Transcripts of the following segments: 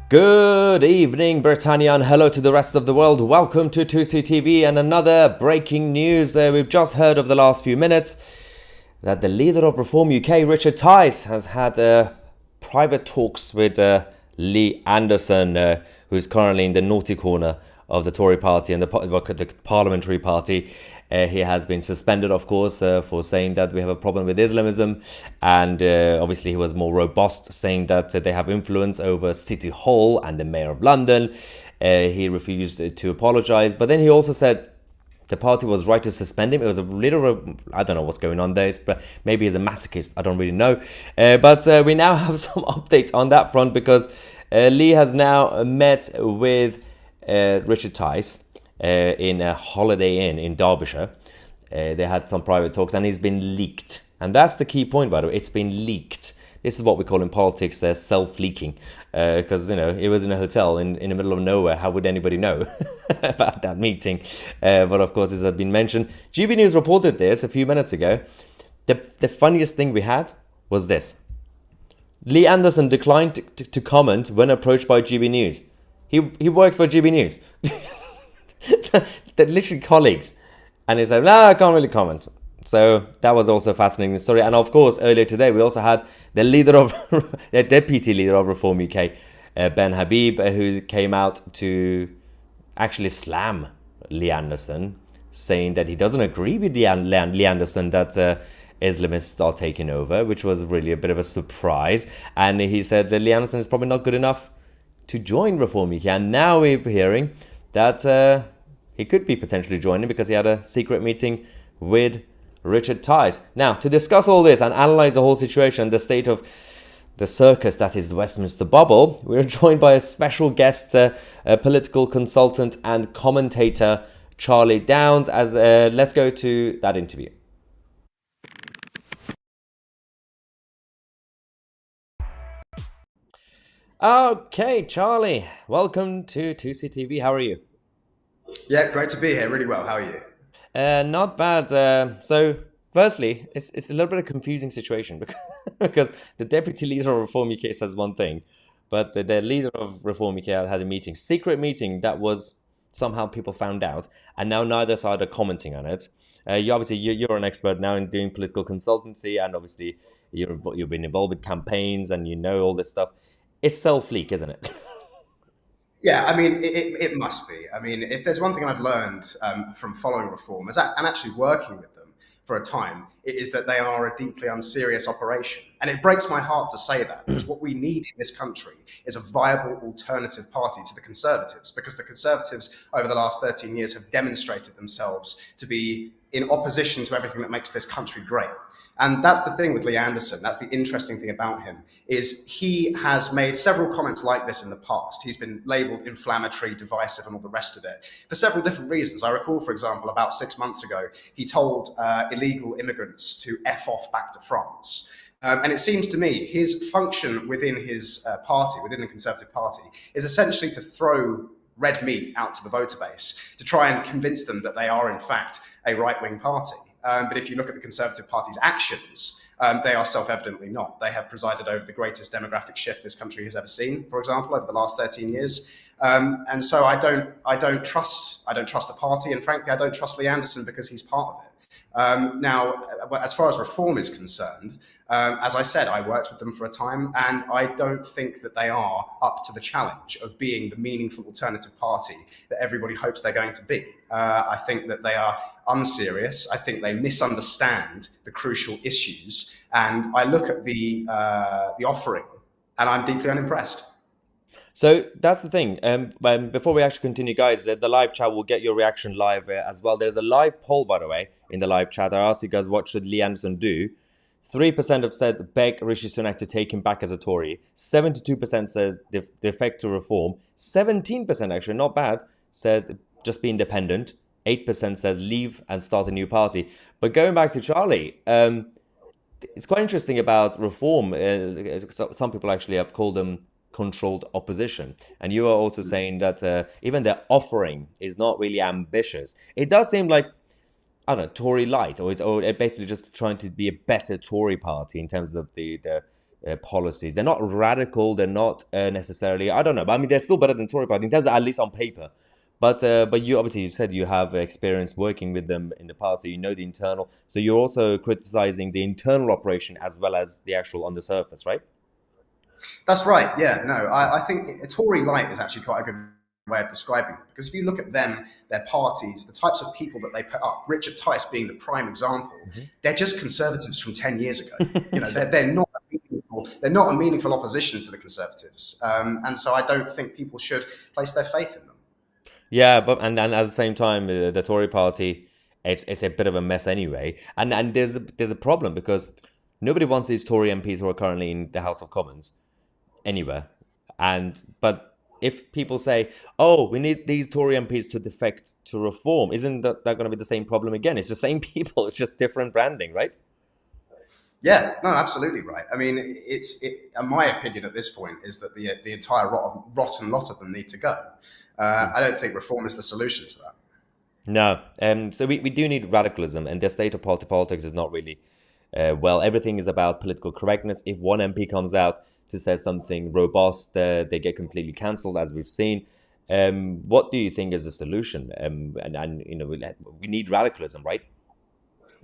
Good evening, Britannia, and hello to the rest of the world. Welcome to 2CTV and another breaking news. We've just heard of the last few minutes that the leader of Reform UK, Richard Tice, has had private talks with Lee Anderson, who's currently in the naughty corner of the Tory party and the parliamentary party. He has been suspended, of course, for saying that we have a problem with Islamism. And obviously he was more robust, saying that they have influence over City Hall and the Mayor of London. He refused to apologise. But then he also said the party was right to suspend him. It was a little, I don't know what's going on there, but maybe he's a masochist. I don't really know. But we now have some update on that front because Lee has now met with Richard Tice in a Holiday Inn in Derbyshire. They had some private talks and it's been leaked. And that's the key point, by the way. It's been leaked. This is what we call in politics self-leaking. Because, it was in a hotel in the middle of nowhere. How would anybody know about that meeting? But of course, this has been mentioned. GB News reported this a few minutes ago. The funniest thing we had was this. Lee Anderson declined to comment when approached by GB News. He works for GB News. They're literally colleagues. And he said, no, I can't really comment. So that was also a fascinating story. And of course, earlier today, we also had the the deputy leader of Reform UK, Ben Habib, who came out to actually slam Lee Anderson, saying that he doesn't agree with Lee Anderson that Islamists are taking over, which was really a bit of a surprise. And he said that Lee Anderson is probably not good enough to join Reform UK. And now we're hearing that he could be potentially joining because he had a secret meeting with Richard Tice. Now, to discuss all this and analyze the whole situation, the state of the circus that is Westminster Bubble, we're joined by a special guest, a political consultant and commentator, Charlie Downs. Let's go to that interview. Okay, Charlie, welcome to 2CTV. How are you? Yeah, great to be here. Really well. How are you? Not bad. So, firstly, it's a little bit of a confusing situation because the deputy leader of Reform UK says one thing, but the leader of Reform UK had a meeting, secret meeting that was somehow people found out, and now neither side are commenting on it. You're an expert now in doing political consultancy, and obviously you've been involved with campaigns and you know all this stuff. It's self-leak, isn't it? Yeah, I mean, it must be. I mean, if there's one thing I've learned from following reformers and actually working with them for a time, it is that they are a deeply unserious operation. And it breaks my heart to say that because what we need in this country is a viable alternative party to the Conservatives, because the Conservatives over the last 13 years have demonstrated themselves to be in opposition to everything that makes this country great. And that's the thing with Lee Anderson. That's the interesting thing about him, is he has made several comments like this in the past. He's been labelled inflammatory, divisive, and all the rest of it for several different reasons. I recall, for example, about 6 months ago, he told illegal immigrants to F off back to France. And it seems to me his function within his party, within the Conservative Party, is essentially to throw red meat out to the voter base to try and convince them that they are, in fact, a right-wing party. But if you look at the Conservative Party's actions, they are self-evidently not. They have presided over the greatest demographic shift this country has ever seen, for example, over the last 13 years. And so I don't trust the party, and frankly, I don't trust Lee Anderson because he's part of it. Now, as far as reform is concerned, as I said, I worked with them for a time, and I don't think that they are up to the challenge of being the meaningful alternative party that everybody hopes they're going to be. I think that they are unserious. I think they misunderstand the crucial issues, and I look at the offering, and I'm deeply unimpressed. So that's the thing. Before we actually continue, guys, the live chat will get your reaction live as well. There's a live poll, by the way, in the live chat. I asked you guys, what should Lee Anderson do? 3% have said beg Rishi Sunak to take him back as a Tory. 72% said defect to reform. 17%, actually, not bad, said just be independent. 8% said leave and start a new party. But going back to Charlie, it's quite interesting about reform. Some people actually have called them controlled opposition. And you are also saying that even their offering is not really ambitious. It does seem like, I don't know, Tory light, or basically just trying to be a better Tory party in terms of the policies. They're not radical. They're not necessarily. I don't know. But I mean, they're still better than Tory party in terms of, at least on paper. But you obviously, you said you have experience working with them in the past, so you know the internal. So you're also criticizing the internal operation as well as the actual on the surface, right? That's right. Yeah, no, I think a Tory light is actually quite a good way of describing it, because if you look at them, their parties, the types of people that they put up, Richard Tice being the prime example, they're just conservatives from 10 years ago. You know, they're not a meaningful opposition to the Conservatives, and so I don't think people should place their faith in them. Yeah, but and at the same time, the Tory party, it's a bit of a mess anyway. And there's a problem because nobody wants these Tory MPs who are currently in the House of Commons anywhere. And but if people say, "Oh, we need these Tory MPs to defect to reform," isn't that going to be the same problem again? It's the same people, it's just different branding, right? Yeah, no, absolutely right. I mean, my opinion at this point is that the entire rotten lot of them need to go. I don't think reform is the solution to that. No. So we do need radicalism, and the state of politics is not really well. Everything is about political correctness. If one MP comes out to say something robust, they get completely cancelled, as we've seen. What do you think is the solution? And you know, we need radicalism, right?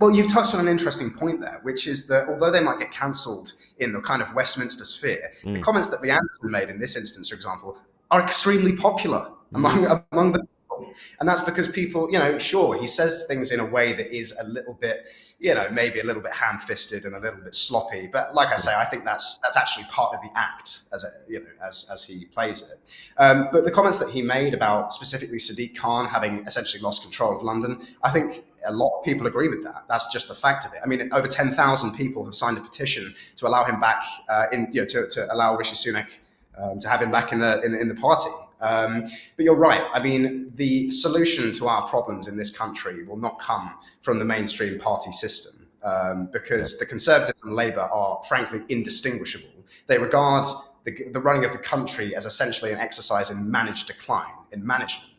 Well, you've touched on an interesting point there, which is that although they might get cancelled in the kind of Westminster sphere, the comments that Lee Anderson made in this instance, for example, are extremely popular among the people. And that's because people, you know, sure, he says things in a way that is a little bit, you know, maybe a little bit ham-fisted and a little bit sloppy. But like I say, I think that's actually part of the act as he plays it. But the comments that he made about specifically Sadiq Khan having essentially lost control of London, I think a lot of people agree with that. That's just the fact of it. I mean, over 10,000 people have signed a petition to allow him back to allow Rishi Sunak to have him back in the party. But you're right. I mean, the solution to our problems in this country will not come from the mainstream party system, because the Conservatives and Labour are frankly indistinguishable. They regard the running of the country as essentially an exercise in managed decline, in management.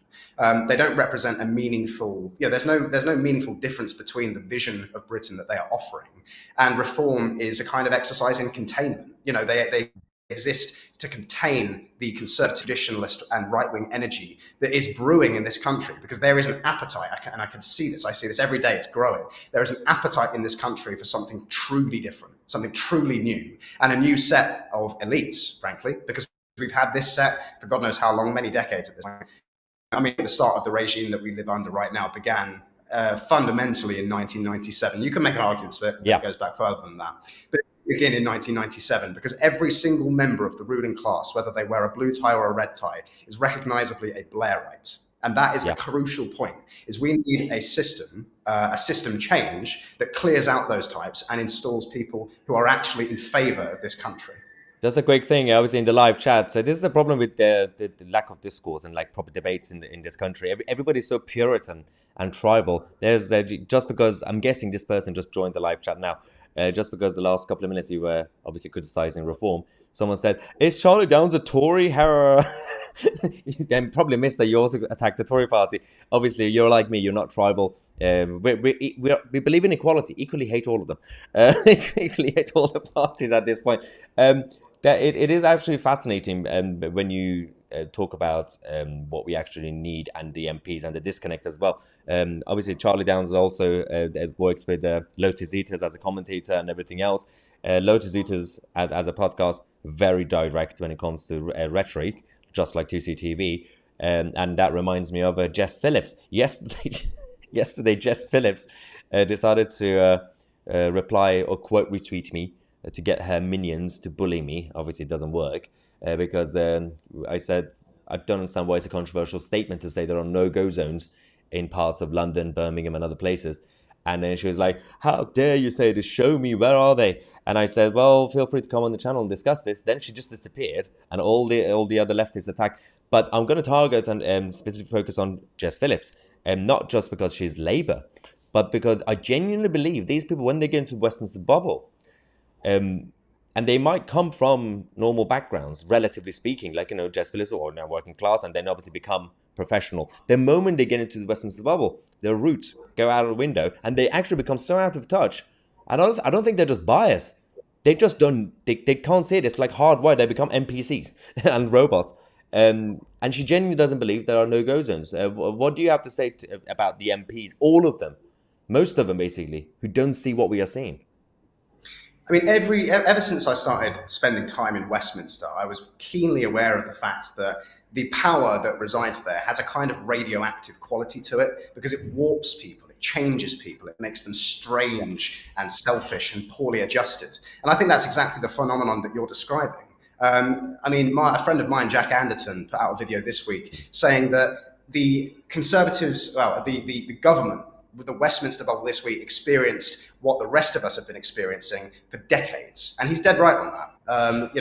They don't represent a meaningful. There's no meaningful difference between the vision of Britain that they are offering and reform is a kind of exercise in containment. They exist to contain the conservative, traditionalist, and right-wing energy that is brewing in this country, because there is an appetite, and I can see this. I see this every day. It's growing. There is an appetite in this country for something truly different, something truly new, and a new set of elites, frankly, because we've had this set for God knows how long, many decades at this point. I mean, the start of the regime that we live under right now began fundamentally in 1997. You can make an argument that it goes back further than that. But begin in 1997, because every single member of the ruling class, whether they wear a blue tie or a red tie, is recognizably a Blairite. And that is the crucial point, is we need a system change that clears out those types and installs people who are actually in favor of this country. That's a great thing. I was in the live chat. So this is the problem with the lack of discourse and like proper debates in this country. Everybody's so Puritan and tribal. There's just because I'm guessing this person just joined the live chat now. Just because the last couple of minutes you were obviously criticizing reform, someone said, "Is Charlie Downs a Tory?" Then probably missed that you also attacked the Tory party. Obviously, you're like me. You're not tribal. We believe in equality. Equally hate all of them. Equally hate all the parties at this point. That it is actually fascinating when you talk about what we actually need and the MPs and the disconnect as well. Obviously, Charlie Downs also works with Lotus Eaters as a commentator and everything else. Lotus Eaters as a podcast, very direct when it comes to rhetoric, just like 2CTV. And that reminds me of Jess Phillips. Yesterday, Jess Phillips decided to reply or quote retweet me to get her minions to bully me. Obviously, it doesn't work because I said, I don't understand why it's a controversial statement to say there are no-go zones in parts of London, Birmingham, and other places. And then she was like, "How dare you say this? Show me, where are they?" And I said, "Well, feel free to come on the channel and discuss this." Then she just disappeared, and all the other leftists attacked. But I'm going to target and specifically focus on Jess Phillips, and not just because she's Labour, but because I genuinely believe these people, when they get into Westminster bubble, and they might come from normal backgrounds, relatively speaking, like, Jess Phillips, or now working class, and then obviously become professional. The moment they get into the Westminster bubble, their roots go out of the window, and they actually become so out of touch. I don't think they're just biased. They just don't. They can't see it. It's like hardwired. They become NPCs and robots. And she genuinely doesn't believe there are no-go zones. What do you have to say about the MPs? All of them, most of them, basically, who don't see what we are seeing. I mean, ever since I started spending time in Westminster, I was keenly aware of the fact that the power that resides there has a kind of radioactive quality to it because it warps people, it changes people, it makes them strange and selfish and poorly adjusted. And I think that's exactly the phenomenon that you're describing. I mean, a friend of mine, Jack Anderton, put out a video this week saying that the Conservatives, well, the government with the Westminster bubble this week experienced what the rest of us have been experiencing for decades. And he's dead right on that.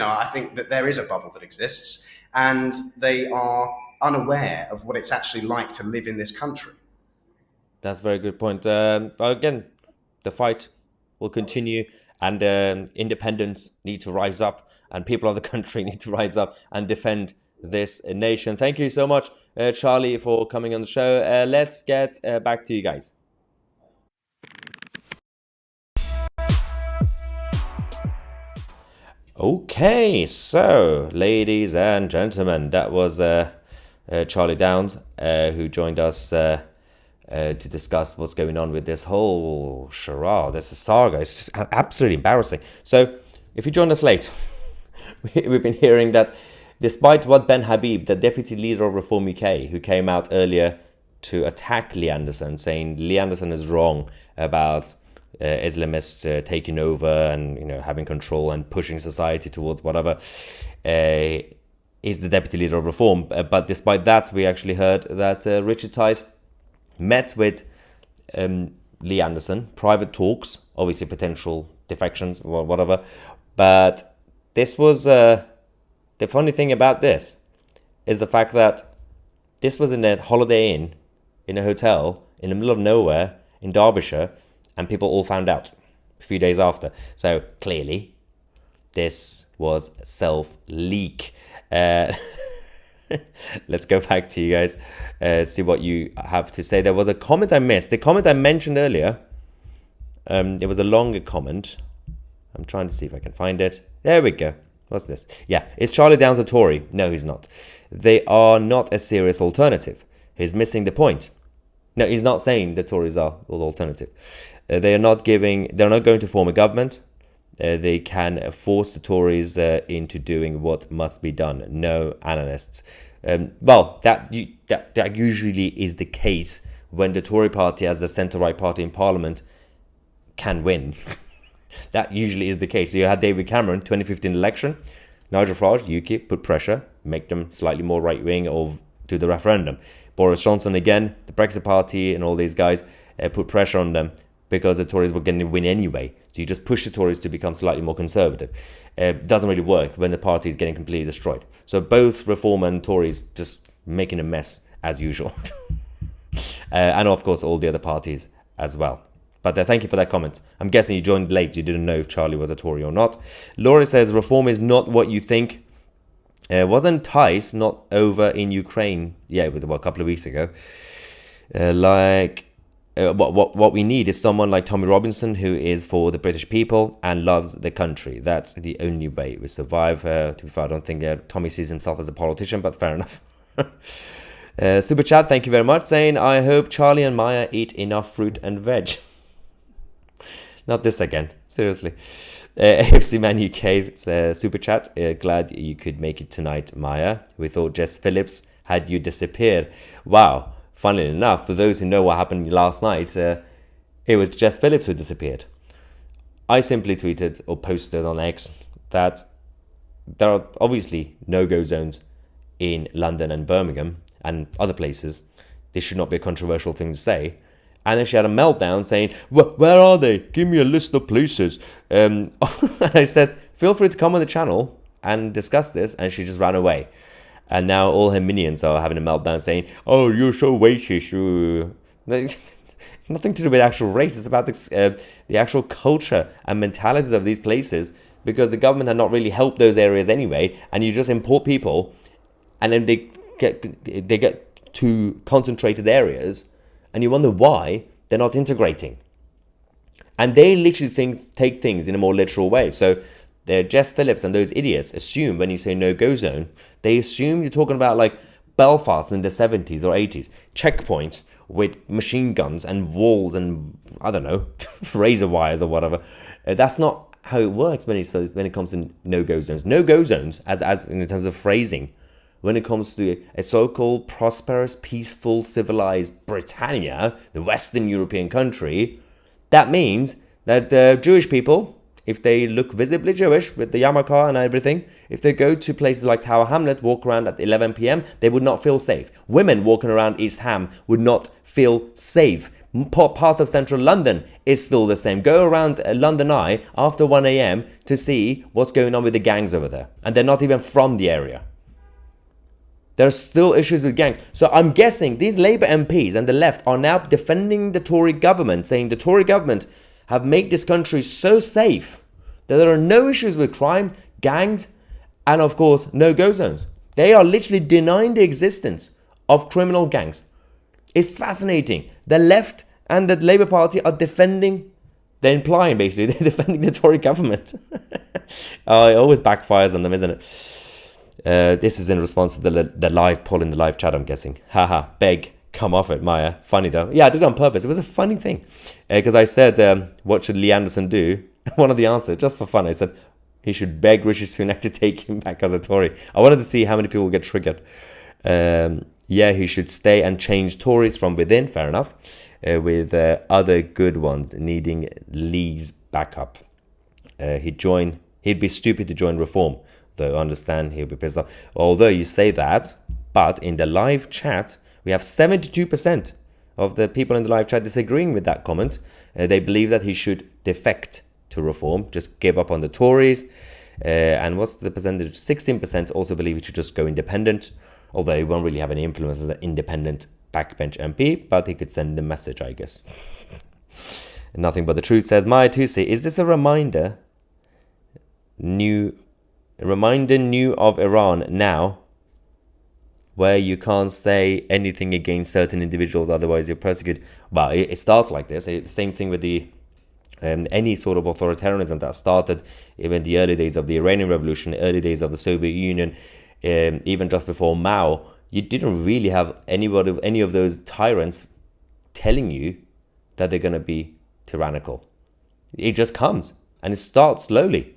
I think that there is a bubble that exists and they are unaware of what it's actually like to live in this country. That's a very good point. But again, the fight will continue and independents need to rise up and people of the country need to rise up and defend this nation. Thank you so much, Charlie, for coming on the show. Let's get back to you guys. Okay, so ladies and gentlemen, that was Charlie Downs who joined us to discuss what's going on with this whole charade, this saga. It's just absolutely embarrassing. So, if you joined us late, we've been hearing that despite what Ben Habib, the deputy leader of Reform UK, who came out earlier to attack Lee Anderson, saying Lee Anderson is wrong about Islamists taking over and having control and pushing society towards whatever, is the deputy leader of Reform. But despite that, we actually heard that Richard Tice met with Lee Anderson, private talks, obviously potential defections or whatever. But this was the funny thing about this is the fact that this was in a Holiday Inn in a hotel in the middle of nowhere in Derbyshire. And people all found out a few days after. So clearly, this was self-leak. Let's go back to you guys, see what you have to say. There was a comment I missed. The comment I mentioned earlier, it was a longer comment. I'm trying to see if I can find it. There we go. What's this? Yeah, is Charlie Downs a Tory? No, he's not. They are not a serious alternative. He's missing the point. No, he's not saying the Tories are an alternative. They're not going to form a government. They can force the Tories into doing what must be done. No analysts. That usually is the case when the Tory party, as the centre-right party in Parliament, can win. That usually is the case. So you had David Cameron, 2015 election. Nigel Farage, UKIP, put pressure, make them slightly more right-wing or to the referendum. Boris Johnson, again, the Brexit party and all these guys put pressure on them because the Tories were going to win anyway. So you just push the Tories to become slightly more conservative. It doesn't really work when the party is getting completely destroyed. So both Reform and Tories just making a mess as usual. And of course, all the other parties as well. But thank you for that comment. I'm guessing you joined late. You didn't know if Charlie was a Tory or not. Laura says, Reform is not what you think. Wasn't Tice not over in Ukraine? Yeah, a couple of weeks ago. What we need is someone like Tommy Robinson, who is for the British people and loves the country. That's the only way we survive. To be fair, I don't think Tommy sees himself as a politician, but fair enough. Super chat, thank you very much, saying, I hope Charlie and Maya eat enough fruit and veg. Not this again, seriously. AFC Man UK super chat. Glad you could make it tonight, Maya. We thought Jess Phillips had you disappeared. Wow. Funnily enough, for those who know what happened last night, it was Jess Phillips who disappeared. I simply tweeted or posted on X that there are obviously no-go zones in London and Birmingham and other places. This should not be a controversial thing to say. And then she had a meltdown saying, where are they? Give me a list of places. And I said, feel free to come on the channel and discuss this. And she just ran away. And now all her minions are having a meltdown saying, oh, you're so racist. It's nothing to do with actual race. It's about the actual culture and mentalities of these places, because the government had not really helped those areas anyway. And you just import people and then they get to concentrated areas. And you wonder why they're not integrating. And they literally take things in a more literal way. So Jess Phillips and those idiots assume when you say no-go zone, they assume you're talking about like Belfast in the 70s or 80s, checkpoints with machine guns and walls and, I don't know, razor wires or whatever. That's not how it works when it comes to no-go zones. No-go zones, as in terms of phrasing, when it comes to a so-called prosperous, peaceful, civilized Britannia, the Western European country, that means that the Jewish people, if they look visibly Jewish with the yarmulke and everything, if they go to places like Tower Hamlet, walk around at 11 p.m., they would not feel safe. Women walking around East Ham would not feel safe. Part of central London is still the same. Go around London Eye after 1 a.m. to see what's going on with the gangs over there. And they're not even from the area. There are still issues with gangs. So I'm guessing these Labour MPs and the left are now defending the Tory government, saying the Tory government have made this country so safe that there are no issues with crime, gangs, and of course, no-go zones. They are literally denying the existence of criminal gangs. It's fascinating. The left and the Labour Party are defending, they're implying basically, they're defending the Tory government. Oh, it always backfires on them, isn't it? This is in response to the live poll in the live chat, I'm guessing. Haha, beg, come off it, Maya. Funny though. Yeah, I did it on purpose. It was a funny thing. Because I said, what should Lee Anderson do? One of the answers, just for fun, I said, he should beg Rishi Sunak to take him back as a Tory. I wanted to see how many people get triggered. Yeah, he should stay and change Tories from within, fair enough. With other good ones needing Lee's backup. He'd be stupid to join Reform. Though understand he'll be pissed off. Although you say that, but in the live chat, we have 72% of the people in the live chat disagreeing with that comment. They believe that he should defect to Reform, just give up on the Tories. And what's the percentage? 16% also believe he should just go independent, although he won't really have any influence as an independent backbench MP, but he could send the message, I guess. Nothing but the truth says, Maya Tusi, is this a reminder new of Iran now, where you can't say anything against certain individuals, otherwise you're persecuted? Well, it starts like this. It's the same thing with the any sort of authoritarianism that started even the early days of the Iranian Revolution, early days of the Soviet Union, even just before Mao. You didn't really have any of those tyrants telling you that they're going to be tyrannical. It just comes, and it starts slowly.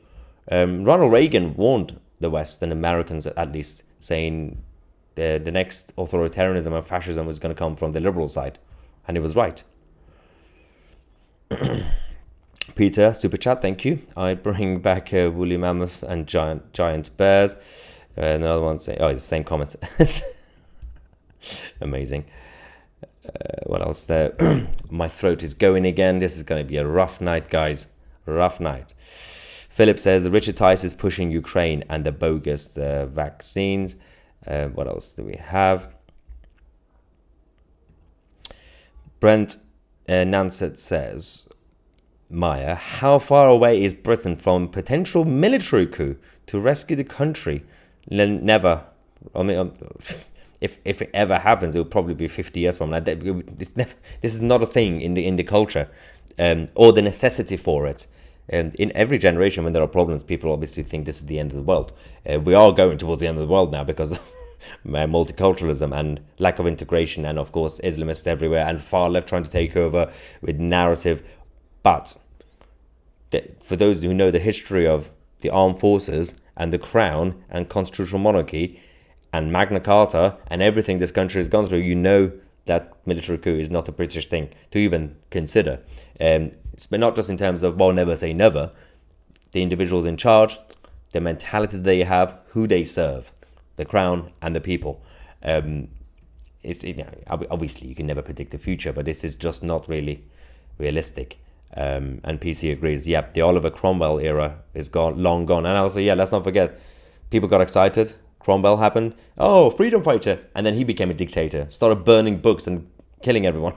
Ronald Reagan warned the West and Americans, at least, saying the next authoritarianism and fascism was going to come from the liberal side. And he was right. Peter, super chat, thank you. I bring back woolly mammoths and giant bears. Another one saying, oh, it's the same comment. Amazing. What else there? My throat is going again. This is going to be a rough night, guys. Rough night. Philip says Richard Tice is pushing Ukraine and the bogus vaccines. What else do we have? Brent Nansett says, Maya, how far away is Britain from potential military coup to rescue the country? Never. I mean, if it ever happens, it will probably be 50 years from now. This is not a thing in the culture, or the necessity for it. And in every generation, when there are problems, people obviously think this is the end of the world. We are going towards the end of the world now because of multiculturalism and lack of integration, and of course Islamists everywhere and far left trying to take over with narrative. But for those who know the history of the armed forces and the crown and constitutional monarchy and Magna Carta and everything this country has gone through, you know that military coup is not a British thing to even consider. It's not just in terms of, well, never say never. The individuals in charge, the mentality they have, who they serve, the crown and the people. Obviously, you can never predict the future, but this is just not really realistic. And PC agrees. Yeah, the Oliver Cromwell era is long gone. And also, let's not forget, people got excited. Cromwell happened. Oh, freedom fighter. And then he became a dictator. Started burning books and killing everyone.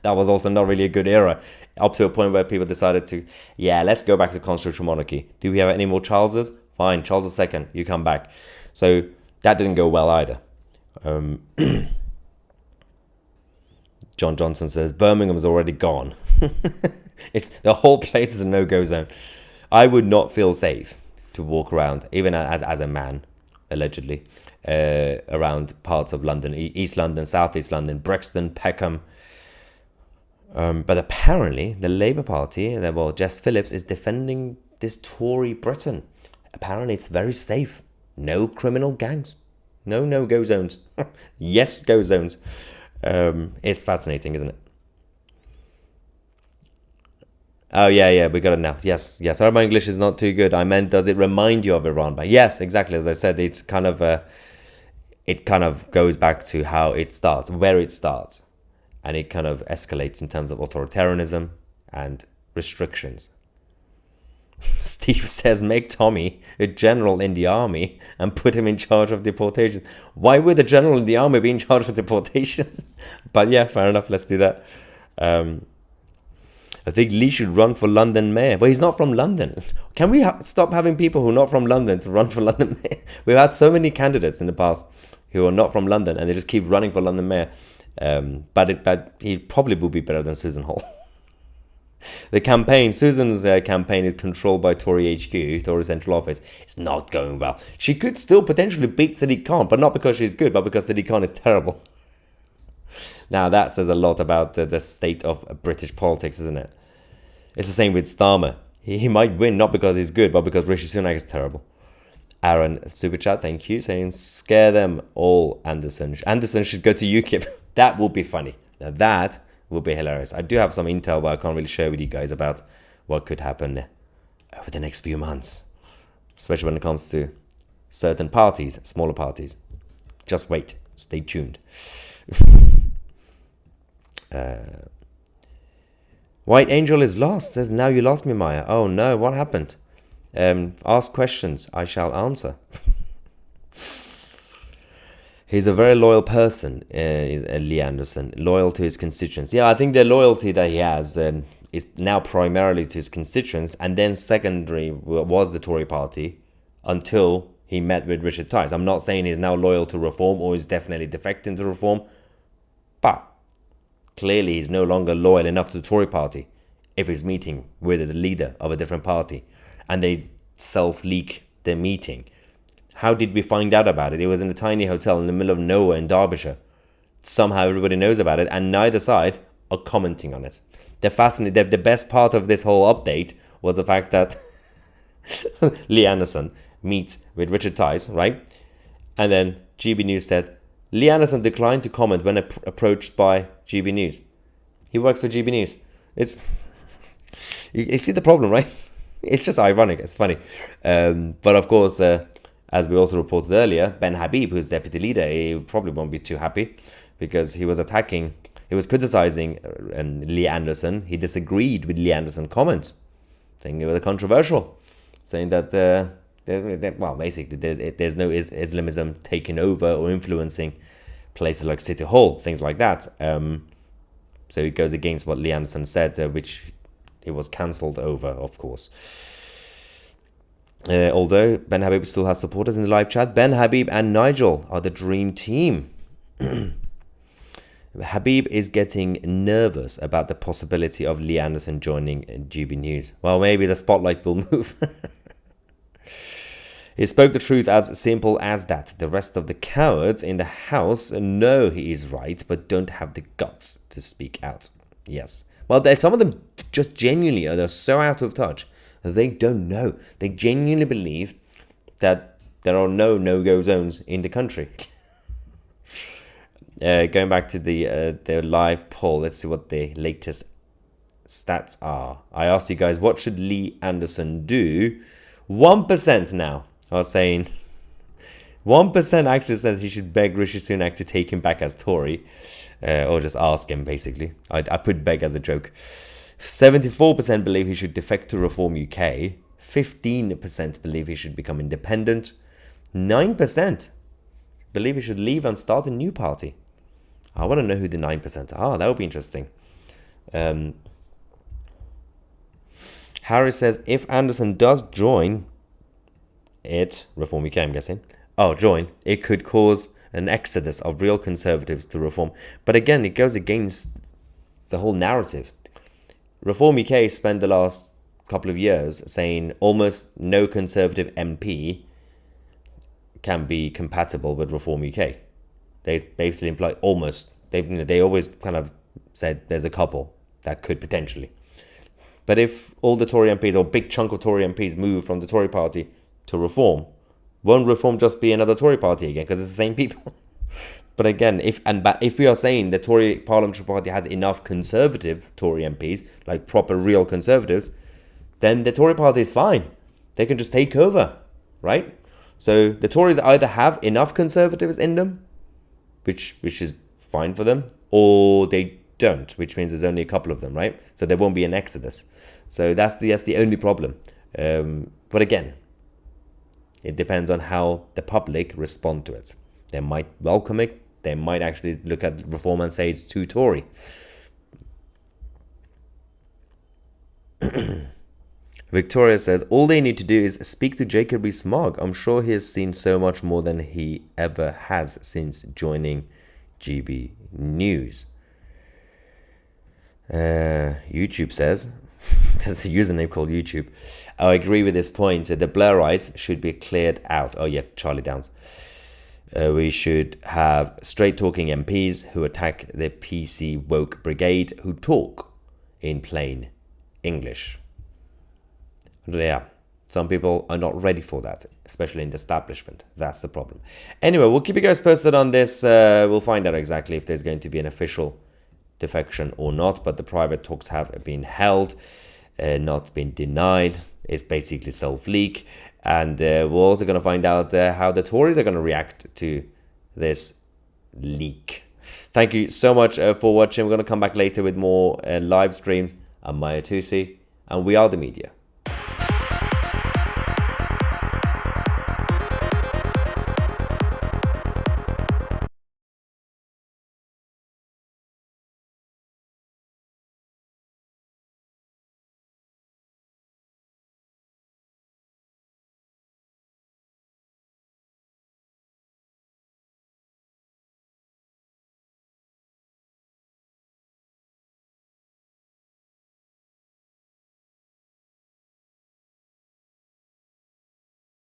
That was also not really a good era. Up to a point where people decided to, let's go back to constitutional monarchy. Do we have any more Charleses? Fine, Charles II, you come back. So that didn't go well either. John Johnson says Birmingham's already gone. It's the whole place is a no-go zone. I would not feel safe to walk around, even as a man, allegedly, around parts of London, East London, South East London, Brixton, Peckham. But apparently, the Labour Party, well, Jess Phillips, is defending this Tory Britain. Apparently, it's very safe. No criminal gangs. No no-go zones. Yes, go zones. It's fascinating, isn't it? Oh, yeah, we got it now. Yes. Sorry, my English is not too good. I meant, does it remind you of Iran? But yes, exactly. As I said, it's kind of it kind of goes back to how it starts, where it starts. And it kind of escalates in terms of authoritarianism and restrictions. Steve says, make Tommy a general in the army and put him in charge of deportations. Why would a general in the army be in charge of deportations? But yeah, fair enough. Let's do that. I think Lee should run for London mayor. But he's not from London. Can we stop having people who are not from London to run for London mayor? We've had so many candidates in the past who are not from London and they just keep running for London mayor. But he probably will be better than Susan Hall. Susan's campaign is controlled by Tory HQ, Tory Central Office. It's not going well. She could still potentially beat Sadiq Khan, but not because she's good, but because Sadiq Khan is terrible. Now that says a lot about the state of British politics, isn't it? It's the same with Starmer. He might win not because he's good, but because Rishi Sunak is terrible. Aaron, super chat, thank you, saying scare them all, Anderson. Anderson should go to UKIP. That will be funny. Now that will be hilarious. I do have some intel, but I can't really share with you guys about what could happen over the next few months, especially when it comes to certain parties, smaller parties. Just wait. Stay tuned. White Angel is lost. Says, now you lost me, Maya. Oh no, what happened? Ask questions. I shall answer. He's a very loyal person, Lee Anderson, loyal to his constituents. Yeah, I think the loyalty that he has is now primarily to his constituents, and then secondary was the Tory party until he met with Richard Tice. I'm not saying he's now loyal to reform or is definitely defecting to reform, but clearly he's no longer loyal enough to the Tory party if he's meeting with the leader of a different party and they self-leak their meeting. How did we find out about it? It was in a tiny hotel in the middle of nowhere in Derbyshire. Somehow everybody knows about it, and neither side are commenting on it. They're fascinated. The best part of this whole update was the fact that Lee Anderson meets with Richard Tice, right? And then GB News said, Lee Anderson declined to comment when approached by GB News. He works for GB News. It's you see the problem, right? It's just ironic. It's funny. But of course, as we also reported earlier, Ben Habib, who's deputy leader, he probably won't be too happy because he was criticizing Lee Anderson. He disagreed with Lee Anderson's comments, saying it was controversial, saying that, basically there's no Islamism taking over or influencing places like City Hall, things like that. So it goes against what Lee Anderson said, which it was cancelled over, of course. Although Ben Habib still has supporters in the live chat, Ben Habib and Nigel are the dream team. Habib is getting nervous about the possibility of Lee Anderson joining GB News. Well, maybe the spotlight will move. He spoke the truth as simple as that. The rest of the cowards in the house know he is right, but don't have the guts to speak out. Yes. Well, some of them just genuinely they're so out of touch. They don't know. They genuinely believe that there are no-go zones in the country. Going back to the live poll, let's see what the latest stats are. I asked you guys, what should Lee Anderson do? 1% now are saying... 1% actually says he should beg Rishi Sunak to take him back as Tory. Or just ask him, basically. I put beg as a joke. 74% believe he should defect to Reform UK. 15% believe he should become independent. 9% believe he should leave and start a new party. I want to know who the 9% are. That would be interesting. Harry says, if Anderson does join it, Reform UK, I'm guessing. Join. It could cause an exodus of real conservatives to Reform. But again, it goes against the whole narrative. Reform UK spent the last couple of years saying almost no Conservative MP can be compatible with Reform UK. They basically imply almost. They always kind of said there's a couple that could potentially. But if all the Tory MPs, or a big chunk of Tory MPs, move from the Tory party to Reform, won't Reform just be another Tory party again? Because it's the same people. But again, if we are saying the Tory parliamentary party has enough Conservative Tory MPs, like proper real Conservatives, then the Tory party is fine. They can just take over, right? So the Tories either have enough Conservatives in them, which is fine for them, or they don't, which means there's only a couple of them, right? So there won't be an exodus. So that's the only problem. But again, it depends on how the public respond to it. They might welcome it. They might actually look at Reform and say it's too Tory. Victoria says, all they need to do is speak to Jacob Rees-Mogg. I'm sure he has seen so much more than he ever has since joining GB News. YouTube says, there's a username called YouTube. I agree with this point. The Blairites should be cleared out. Oh yeah, Charlie Downs. We should have straight-talking MPs who attack the PC woke brigade who talk in plain English. Yeah, some people are not ready for that, especially in the establishment. That's the problem. Anyway, we'll keep you guys posted on this. We'll find out exactly if there's going to be an official defection or not, but the private talks have been held, not been denied. It's basically self-leak, and we're also going to find out how the Tories are going to react to this leak. Thank you so much for watching. We're going to come back later with more live streams. I'm Maya Tusi, and we are the media.